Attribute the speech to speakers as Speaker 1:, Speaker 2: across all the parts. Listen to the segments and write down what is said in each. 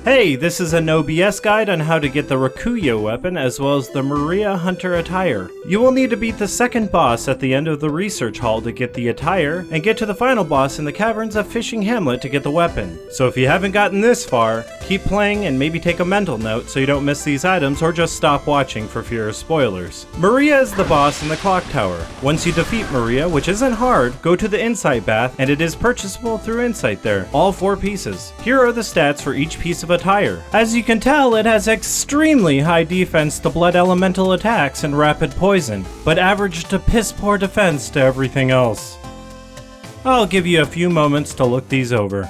Speaker 1: Hey, this is a no BS guide on how to get the Rakuyo weapon as well as the Maria Hunter attire. You will need to beat the second boss at the end of the research hall to get the attire, and get to the final boss in the caverns of Fishing Hamlet to get the weapon. So if you haven't gotten this far, keep playing and maybe take a mental note so you don't miss these items or just stop watching for fear of spoilers. Maria is the boss in the clock tower. Once you defeat Maria, which isn't hard, go to the insight bath and it is purchasable through insight there. All 4 pieces. Here are the stats for each piece of attire. As you can tell, it has extremely high defense to blood elemental attacks and rapid poison, but average to piss poor defense to everything else. I'll give you a few moments to look these over.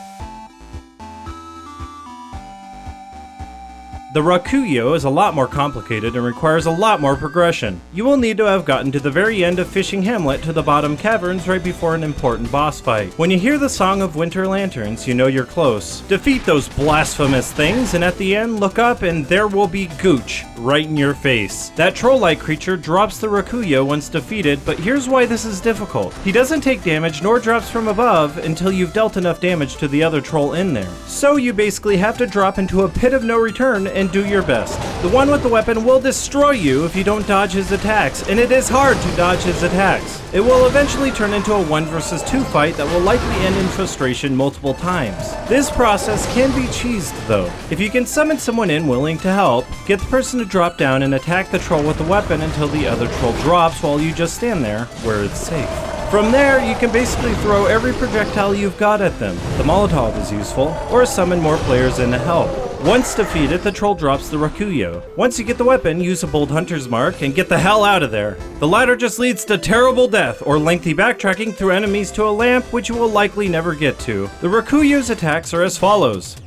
Speaker 1: The Rakuyo is a lot more complicated and requires a lot more progression. You will need to have gotten to the very end of Fishing Hamlet to the bottom caverns right before an important boss fight. When you hear the Song of Winter Lanterns, you know you're close. Defeat those blasphemous things, and at the end, look up and there will be Gooch right in your face. That troll-like creature drops the Rakuyo once defeated, but here's why this is difficult. He doesn't take damage nor drops from above until you've dealt enough damage to the other troll in there. So you basically have to drop into a pit of no return and do your best. The one with the weapon will destroy you if you don't dodge his attacks, and it is hard to dodge his attacks. It will eventually turn into a 1 versus 2 fight that will likely end in frustration multiple times. This process can be cheesed though. If you can summon someone in willing to help, get the person to drop down and attack the troll with the weapon until the other troll drops while you just stand there where it's safe. From there, you can basically throw every projectile you've got at them. The Molotov is useful, or summon more players in to help. Once defeated, the troll drops the Rakuyo. Once you get the weapon, use a bold hunter's mark and get the hell out of there. The latter just leads to terrible death or lengthy backtracking through enemies to a lamp which you will likely never get to. The Rakuyo's attacks are as follows.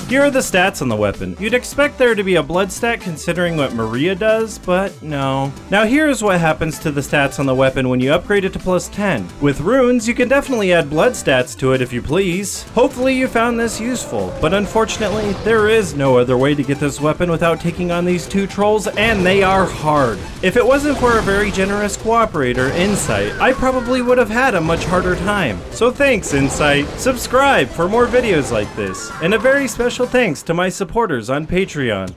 Speaker 1: Here are the stats on the weapon. You'd expect there to be a blood stat considering what Maria does, but no. Now here's what happens to the stats on the weapon when you upgrade it to plus 10. With runes, you can definitely add blood stats to it if you please. Hopefully you found this useful, but unfortunately, there is no other way to get this weapon without taking on these 2 trolls, and they are hard. If it wasn't for a very generous cooperator, Insight, I probably would have had a much harder time. So thanks, Insight. Subscribe for more videos like this, and a very special thanks to my supporters on Patreon.